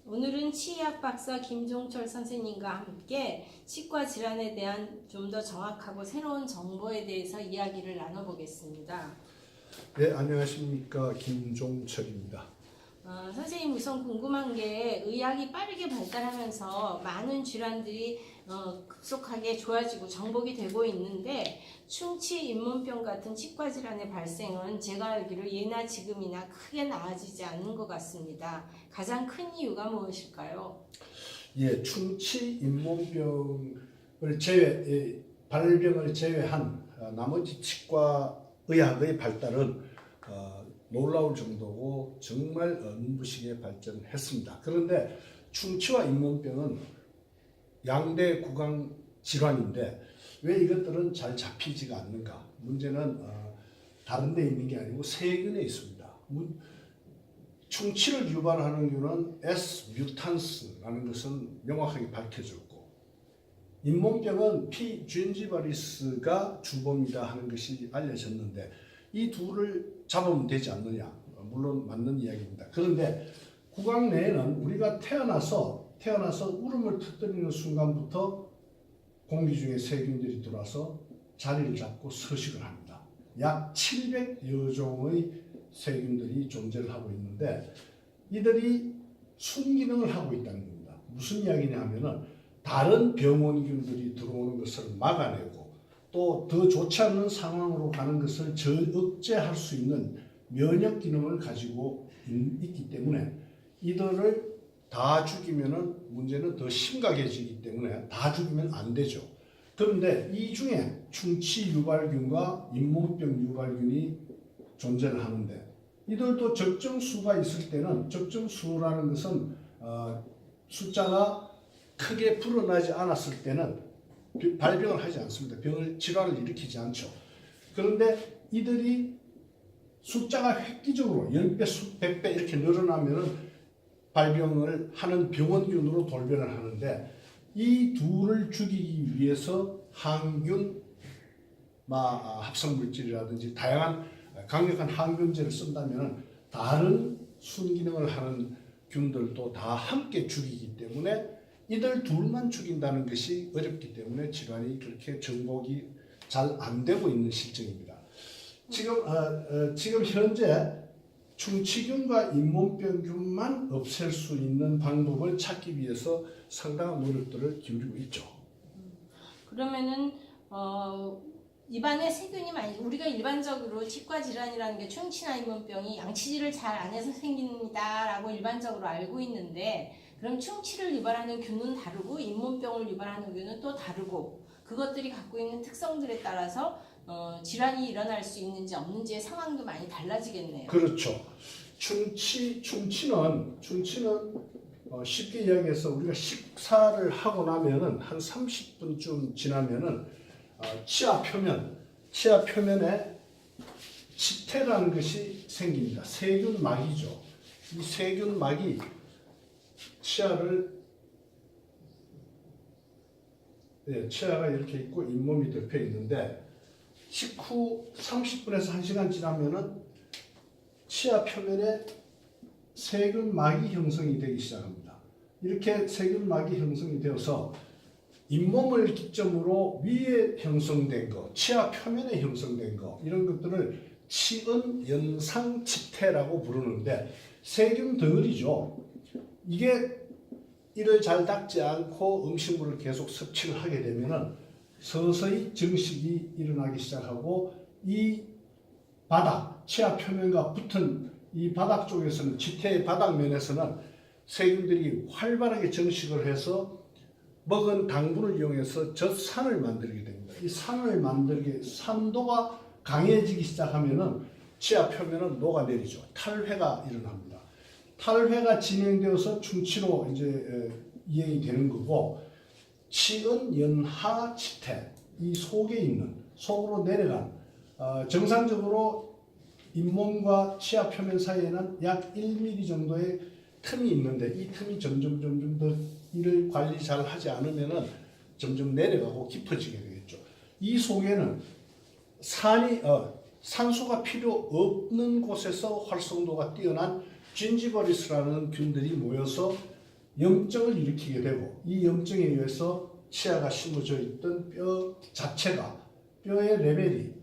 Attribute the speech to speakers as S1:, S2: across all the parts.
S1: 오늘은 치의학 박사 김종철 선생님과 함께 치과 질환에 대한 좀 더 정확하고 새로운 정보에 대해서 이야기를 나눠보겠습니다.
S2: 네, 안녕하십니까. 김종철입니다.
S1: 선생님, 우선 궁금한 게 의학이 빠르게 발달하면서 많은 질환들이 급속하게 좋아지고 정복이 되고 있는데 충치, 잇몸병 같은 치과 질환의 발생은 제가 알기로 예나 지금이나 크게 나아지지 않는 것 같습니다. 가장 큰 이유가 무엇일까요?
S2: 예, 충치 잇몸병을 발병을 제외한 나머지 치과 의학의 발달은 놀라울 정도고 정말 눈부시게 발전했습니다. 그런데 충치와 잇몸병은 양대 구강 질환인데 왜 이것들은 잘 잡히지가 않는가? 문제는 다른 데 있는 게 아니고 세균에 있습니다. 충치를 유발하는 균은 S 뮤탄스라는 것은 명확하게 밝혀졌고, 잇몸병은 P 쥔지바리스가 주범이다 하는 것이 알려졌는데 이 둘을 잡으면 되지 않느냐? 물론 맞는 이야기입니다. 그런데 구강 내에는 우리가 태어나서 울음을 터뜨리는 순간부터 공기 중에 세균들이 들어와서 자리를 잡고 서식을 합니다. 약 700여 종의 세균들이 존재를 하고 있는데 이들이 순기능을 하고 있다는 겁니다. 무슨 이야기냐 하면은 다른 병원균들이 들어오는 것을 막아내고 또 더 좋지 않은 상황으로 가는 것을 억제할 수 있는 면역 기능을 가지고 있기 때문에 이들을 다 죽이면은 문제는 더 심각해지기 때문에 다 죽이면 안 되죠. 그런데 이 중에 충치 유발균과 잇몸병 유발균이 존재를 하는데 이들도 적정 수가 있을 때는 적정 수라는 것은 숫자가 크게 불어나지 않았을 때는 발병을 하지 않습니다. 질환을 일으키지 않죠. 그런데 이들이 숫자가 획기적으로 10배, 수백 배 이렇게 늘어나면은 발병을 하는 병원균으로 돌변을 하는데 이 둘을 죽이기 위해서 항균, 합성물질이라든지 다양한 강력한 항균제를 쓴다면 다른 순기능을 하는 균들도 다 함께 죽이기 때문에 이들 둘만 죽인다는 것이 어렵기 때문에 질환이 그렇게 정복이 잘 안 되고 있는 실정입니다. 지금 현재 충치균과 잇몸병균만 없앨 수 있는 방법을 찾기 위해서 상당한 노력들을 기울이고 있죠.
S1: 그러면은 입안에 세균이 많이 우리가 일반적으로 치과 질환이라는 게 충치나 잇몸병이 양치질을 잘 안 해서 생깁니다라고 일반적으로 알고 있는데 그럼 충치를 유발하는 균은 다르고 잇몸병을 유발하는 균은 또 다르고 그것들이 갖고 있는 특성들에 따라서 질환이 일어날 수 있는지 없는지의 상황도 많이 달라지겠네요.
S2: 그렇죠. 충치는 쉽게 이야기해서 우리가 식사를 하고 나면은 한 30분쯤 지나면은 치아 표면에 치태라는 것이 생깁니다. 세균막이죠. 이 세균막이 치아가 이렇게 있고 잇몸이 덮여 있는데 식후 30분에서 1시간 지나면은 치아 표면에 세균막이 형성이 되기 시작합니다. 이렇게 세균막이 형성이 되어서 잇몸을 기점으로 위에 형성된 거, 치아 표면에 형성된 거 이런 것들을 치은 연상 치태라고 부르는데 세균 덩어리죠. 이게 이를 잘 닦지 않고 음식물을 계속 섭취를 하게 되면은 서서히 정식이 일어나기 시작하고 이 바닥, 치아 표면과 붙은 이 바닥 쪽에서는 치태의 바닥면에서는 세균들이 활발하게 정식을 해서 먹은 당분을 이용해서 젖산을 만들게 됩니다. 이 산도가 강해지기 시작하면은 치아 표면은 녹아내리죠. 탈회가 일어납니다. 탈회가 진행되어서 충치로 이제 이행이 되는 거고 치은 연하 치태 이 속에 있는 속으로 내려간 정상적으로 잇몸과 치아 표면 사이에는 약 1mm 정도의 틈이 있는데 이 틈이 점점 더 이를 관리 잘 하지 않으면은 점점 내려가고 깊어지게 되겠죠. 이 속에는 산소가 필요 없는 곳에서 활성도가 뛰어난 쥔지버리스라는 균들이 모여서 염증을 일으키게 되고 이 염증에 의해서 치아가 심어져 있던 뼈 자체가 뼈의 레벨이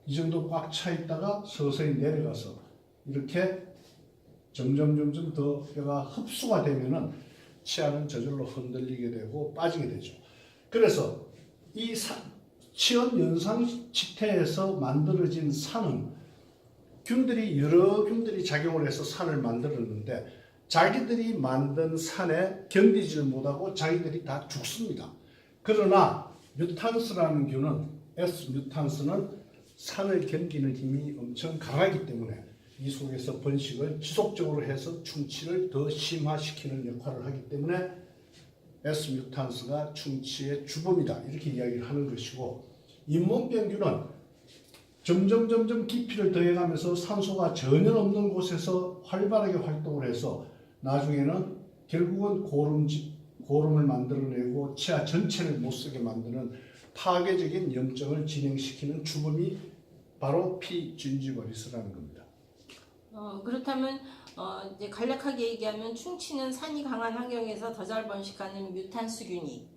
S2: 이 정도 꽉 차 있다가 서서히 내려가서 이렇게 점점 더 뼈가 흡수가 되면은 치아는 저절로 흔들리게 되고 빠지게 되죠. 그래서 이 치연 연상 지태에서 만들어진 산은 여러 균들이 작용을 해서 산을 만들었는데 자기들이 만든 산에 견디지를 못하고 자기들이 다 죽습니다. 그러나 뮤탄스라는 균은 S 뮤탄스는 산을 견디는 힘이 엄청 강하기 때문에 이 속에서 번식을 지속적으로 해서 충치를 더 심화시키는 역할을 하기 때문에 S 뮤탄스가 충치의 주범이다 이렇게 이야기를 하는 것이고, 잇몸병균은 점점 깊이를 더해가면서 산소가 전혀 없는 곳에서 활발하게 활동을 해서 나중에는 결국은 고름을 만들어내고 치아 전체를 못쓰게 만드는 파괴적인 염증을 진행시키는 주범이 바로 P. gingivalis라는 겁니다.
S1: 그렇다면 이제 간략하게 얘기하면 충치는 산이 강한 환경에서 더 잘 번식하는 뮤탄스균이,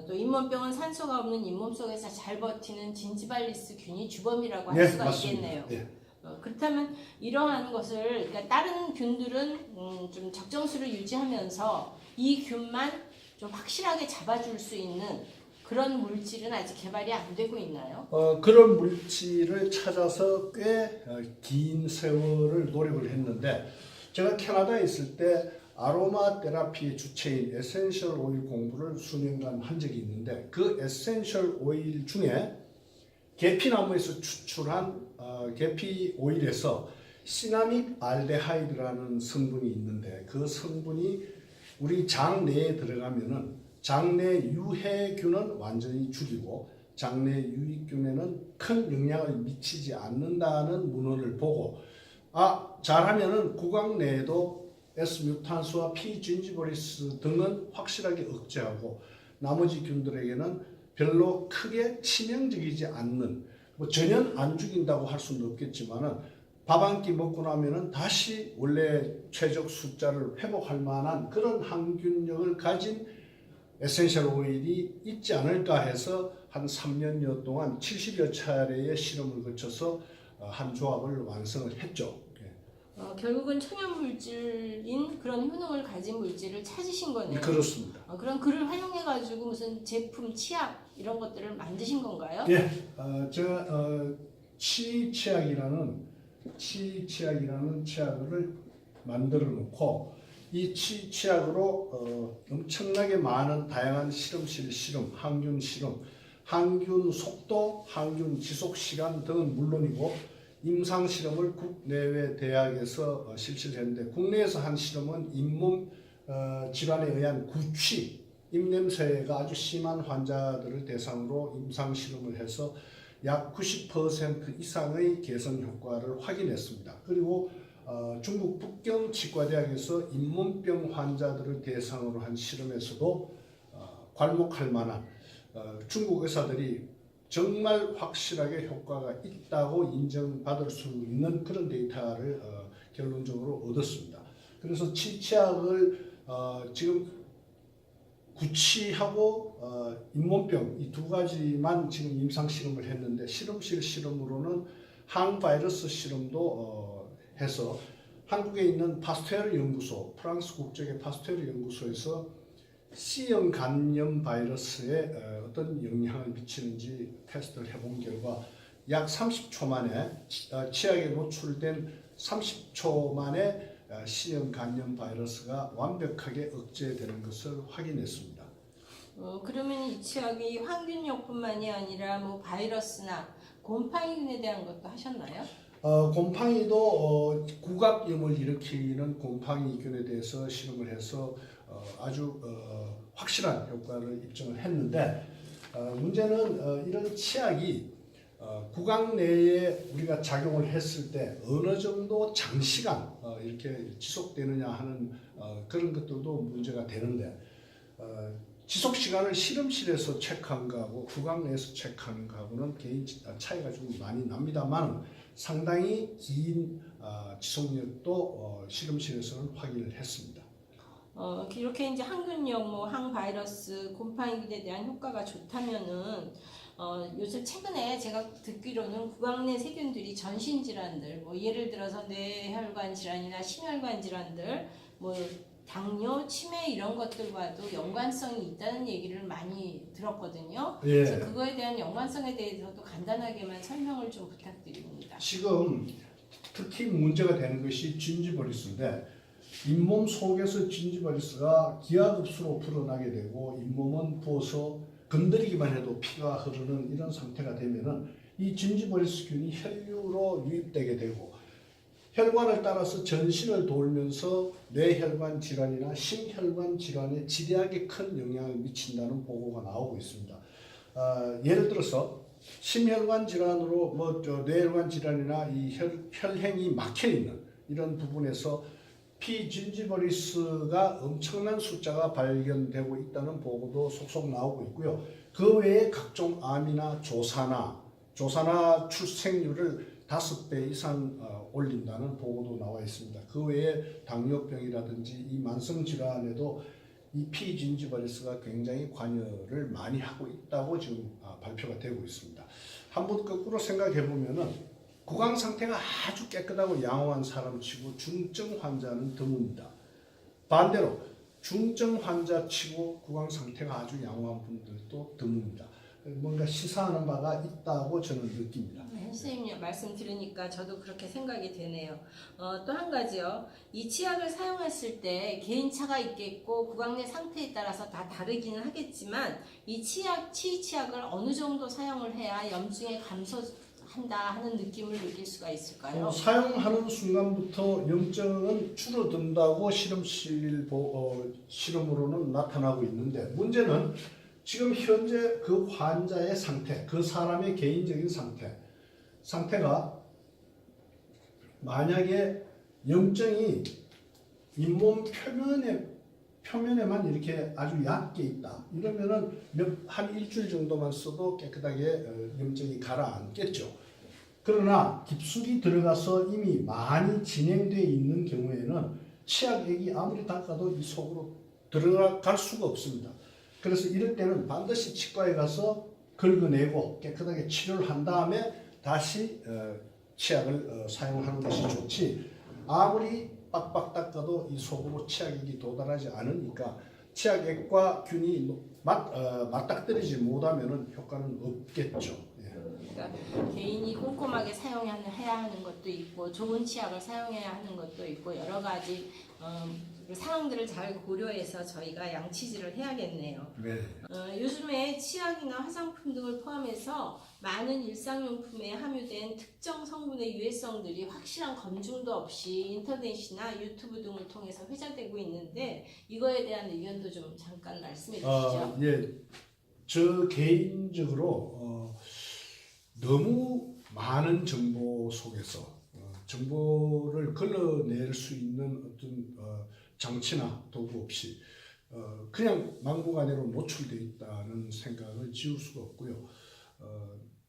S1: 또 잇몸병은 산소가 없는 잇몸 속에서 잘 버티는 진지발리스균이 주범이라고 할 수가
S2: 맞습니다.
S1: 있겠네요.
S2: 네.
S1: 그렇다면 이러한 것을, 그러니까 다른 균들은 좀 적정수를 유지하면서 이 균만 좀 확실하게 잡아줄 수 있는 그런 물질은 아직 개발이 안 되고 있나요?
S2: 그런 물질을 찾아서 꽤 긴 세월을 노력을 했는데, 제가 캐나다에 있을 때 아로마 테라피의 주체인 에센셜 오일 공부를 수년간 한 적이 있는데, 그 에센셜 오일 중에 계피나무에서 추출한 계피 오일에서 시나믹 알데하이드라는 성분이 있는데, 그 성분이 우리 장 내에 들어가면은 장내 유해균은 완전히 죽이고 장내 유익균에는 큰 영향을 미치지 않는다는 문헌을 보고, 잘하면은 구강 내에도 S-뮤탄스와 P. gingivalis 등은 확실하게 억제하고 나머지 균들에게는 별로 크게 치명적이지 않는, 뭐 전혀 안 죽인다고 할 수는 없겠지만은 밥 한 끼 먹고 나면은 다시 원래 최적 숫자를 회복할 만한 그런 항균력을 가진 에센셜 오일이 있지 않을까 해서 한 3년여 동안 70여 차례의 실험을 거쳐서 한 조합을 완성을 했죠.
S1: 결국은 천연 물질인 그런 효능을 가진 물질을 찾으신 거네요.
S2: 그렇습니다.
S1: 그럼 그를 활용해 가지고 무슨 제품, 치약 이런 것들을 만드신 건가요?
S2: 예, 제가 치치약이라는 치약을 만들어 놓고 이 치약으로 엄청나게 많은 다양한 실험, 항균 실험, 항균 속도, 항균 지속 시간 등은 물론이고 임상 실험을 국내외 대학에서 실시를 했는데, 국내에서 한 실험은 잇몸 질환에 의한 구취, 입냄새가 아주 심한 환자들을 대상으로 임상 실험을 해서 약 90% 이상의 개선 효과를 확인했습니다. 그리고 중국 북경 치과대학에서 잇몸병 환자들을 대상으로 한 실험에서도 괄목할 만한 중국 의사들이 정말 확실하게 효과가 있다고 인정받을 수 있는 그런 데이터를 결론적으로 얻었습니다. 그래서 치약을 지금 구취하고 잇몸병 이 두 가지만 지금 임상 실험을 했는데, 실험실 실험으로는 항바이러스 실험도 해서 한국에 있는 파스테르 연구소, 프랑스 국적의 파스테르 연구소에서 C형 감염 바이러스에 어떤 영향을 미치는지 테스트를 해본 결과 약 30초 만에 치약에 노출된 30초 만에 C형 감염 바이러스가 완벽하게 억제되는 것을 확인했습니다.
S1: 그러면 이 치약이 항균력뿐만이 아니라 뭐 바이러스나 곰팡이균에 대한 것도 하셨나요?
S2: 곰팡이도 구각염을 일으키는 곰팡이균에 대해서 실험을 해서 아주 확실한 효과를 입증을 했는데, 문제는 이런 치약이 구강 내에 우리가 작용을 했을 때 어느 정도 장시간 이렇게 지속되느냐 하는 그런 것들도 문제가 되는데, 지속 시간을 실험실에서 체크한 거하고 구강 내에서 체크하는 거하고는 개인 차이가 좀 많이 납니다만 상당히 긴 지속력도 실험실에서는 확인을 했습니다.
S1: 이렇게 이제 항균력, 뭐 항바이러스, 곰팡이균에 대한 효과가 좋다면은 요즘 최근에 제가 듣기로는 구강 내 세균들이 전신 질환들, 뭐 예를 들어서 뇌혈관 질환이나 심혈관 질환들, 뭐 당뇨, 치매 이런 것들과도 연관성이 있다는 얘기를 많이 들었거든요.
S2: 예.
S1: 그래서 그거에 대한 연관성에 대해서도 간단하게만 설명을 좀 부탁드립니다.
S2: 지금 특히 문제가 되는 것이 진지버리스인데 잇몸 속에서 진지버리스가 기하급수로 불어나게 되고 잇몸은 부어서 건드리기만 해도 피가 흐르는 이런 상태가 되면은 이 진지버리스균이 혈류로 유입되게 되고 혈관을 따라서 전신을 돌면서 뇌혈관 질환이나 심혈관 질환에 지대하게 큰 영향을 미친다는 보고가 나오고 있습니다. 예를 들어서 심혈관 질환으로 뇌혈관 질환이나 이 혈행이 막혀 있는 이런 부분에서 피진지버리스가 엄청난 숫자가 발견되고 있다는 보고도 속속 나오고 있고요. 그 외에 각종 암이나 조사나 출생률을 5배 이상 올린다는 보고도 나와 있습니다. 그 외에 당뇨병이라든지 이 만성 질환에도 이 피진지버리스가 굉장히 관여를 많이 하고 있다고 지금 발표가 되고 있습니다. 한번 거꾸로 생각해 보면은 구강 상태가 아주 깨끗하고 양호한 사람치고 중증 환자는 드뭅니다. 반대로 중증 환자치고 구강 상태가 아주 양호한 분들도 드뭅니다. 뭔가 시사하는 바가 있다고 저는 느낍니다.
S1: 네, 선생님 말씀 들으니까 저도 그렇게 생각이 되네요. 또 한 가지요. 이 치약을 사용했을 때 개인차가 있겠고 구강 내 상태에 따라서 다 다르기는 하겠지만 이 치약을 어느 정도 사용을 해야 염증에 감소한다 하는 느낌을 느낄 수가 있을까요?
S2: 사용하는 순간부터 염증은 줄어든다고 실험으로는 나타나고 있는데 문제는 지금 현재 그 환자의 상태, 그 사람의 개인적인 상태가 만약에 염증이 잇몸 표면에만 이렇게 아주 얕게 있다. 이러면은 한 일주일 정도만 써도 깨끗하게 염증이 가라앉겠죠. 그러나 깊숙이 들어가서 이미 많이 진행되어 있는 경우에는 치약액이 아무리 닦아도 이 속으로 들어갈 수가 없습니다. 그래서 이럴 때는 반드시 치과에 가서 긁어내고 깨끗하게 치료를 한 다음에 다시 치약을 사용하는 것이 좋지, 아무리 빡빡 닦아도 이 속으로 치약액이 도달하지 않으니까 치약액과 균이 맞닥뜨리지 못하면 효과는 없겠죠.
S1: 그러니까 개인이 꼼꼼하게 사용해야 하는 것도 있고 좋은 치약을 사용해야 하는 것도 있고 여러 가지 상황들을 잘 고려해서 저희가 양치질을 해야겠네요.
S2: 네.
S1: 요즘에 치약이나 화장품 등을 포함해서 많은 일상용품에 함유된 특정 성분의 유해성들이 확실한 검증도 없이 인터넷이나 유튜브 등을 통해서 회자되고 있는데 이거에 대한 의견도 좀 잠깐 말씀해 주시죠.
S2: 예, 저 개인적으로 너무 많은 정보 속에서 정보를 걸러낼 수 있는 어떤 장치나 도구 없이 그냥 막무가내로 노출되어 있다는 생각을 지울 수가 없고요.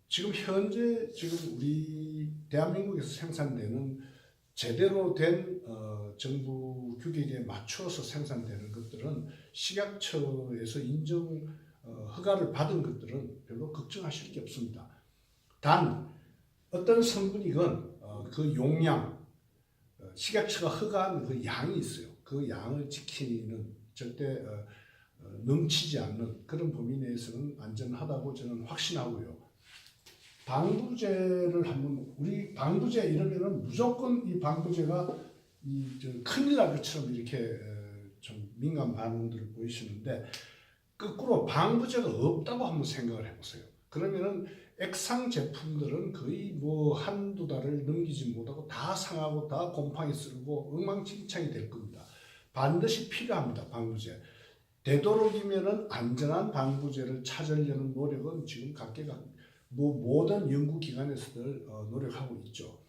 S2: 지금 현재 우리 대한민국에서 생산되는 제대로 된 정부 규격에 맞춰서 생산되는 것들은 식약처에서 인정 허가를 받은 것들은 별로 걱정하실 게 없습니다. 단 어떤 성분이건 그 용량, 식약처가 허가한 그 양이 있어요. 그 양을 지키는 절대 넘치지 않는 그런 범위 내에서는 안전하다고 저는 확신하고요. 방부제를 우리 방부제 이러면은 무조건 이 방부제가 큰일 날 것처럼 이렇게 좀 민감 반응들을 보이시는데 거꾸로 방부제가 없다고 한번 생각을 해보세요. 그러면은 액상 제품들은 거의 한두 달을 넘기지 못하고 다 상하고 다 곰팡이 쓸고 엉망진창이 될 겁니다. 반드시 필요합니다. 방부제. 되도록이면은 안전한 방부제를 찾으려는 노력은 지금 각계각 모든 연구기관에서들 노력하고 있죠.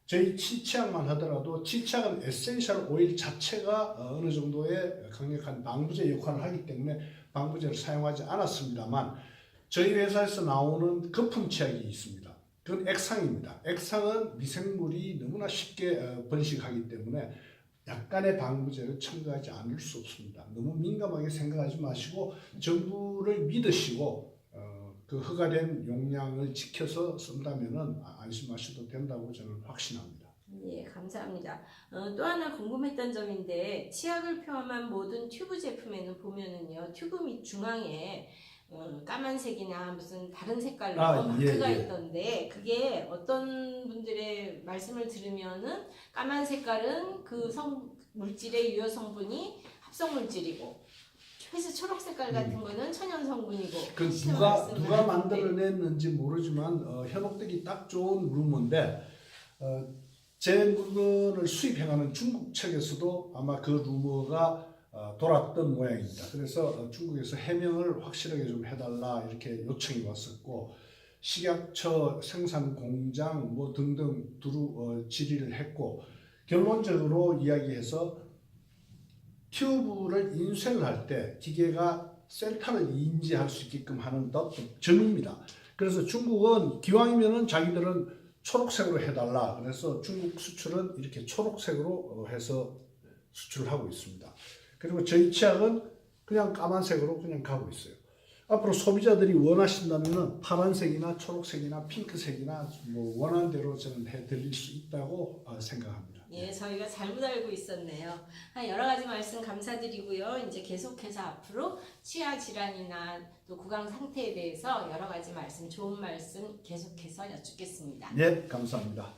S2: 저희 치치약만 하더라도 치치약은 에센셜 오일 자체가 어느 정도의 강력한 방부제 역할을 하기 때문에 방부제를 사용하지 않았습니다만 저희 회사에서 나오는 거품 치약이 있습니다. 그건 액상입니다. 액상은 미생물이 너무나 쉽게 번식하기 때문에 약간의 방부제를 첨가하지 않을 수 없습니다. 너무 민감하게 생각하지 마시고 정부를 믿으시고 그 허가된 용량을 지켜서 쓴다면은 안심하셔도 된다고 저는 확신합니다.
S1: 예, 감사합니다. 또 하나 궁금했던 점인데 치약을 포함한 모든 튜브 제품에는 보면은요 튜브 밑 중앙에 까만색이나 무슨 다른 색깔로 마크가 있던데 그게 어떤 분들의 말씀을 들으면은 까만 색깔은 그 물질의 유효 성분이 합성 물질이고 회색 초록 색깔 같은 거는 천연 성분이고
S2: 그 누가 만들어냈는지 모르지만 현혹되기 딱 좋은 루머인데 제 물건을 수입해가는 중국 측에서도 아마 그 루머가 돌았던 모양입니다. 그래서 중국에서 해명을 확실하게 좀 해달라 이렇게 요청이 왔었고 식약처 생산 공장 뭐 등등 두루 질의를 했고 결론적으로 이야기해서 튜브를 인쇄를 할 때 기계가 셀타를 인지할 수 있게끔 하는 점입니다. 그래서 중국은 기왕이면은 자기들은 초록색으로 해달라. 그래서 중국 수출은 이렇게 초록색으로 해서 수출을 하고 있습니다. 그리고 저희 치약은 그냥 까만색으로 그냥 가고 있어요. 앞으로 소비자들이 원하신다면 파란색이나 초록색이나 핑크색이나 뭐 원하는 대로 저는 해드릴 수 있다고 생각합니다.
S1: 예, 저희가 잘못 알고 있었네요. 여러 가지 말씀 감사드리고요. 이제 계속해서 앞으로 치아 질환이나 또 구강 상태에 대해서 여러 가지 말씀, 좋은 말씀 계속해서 여쭙겠습니다.
S2: 네, 감사합니다.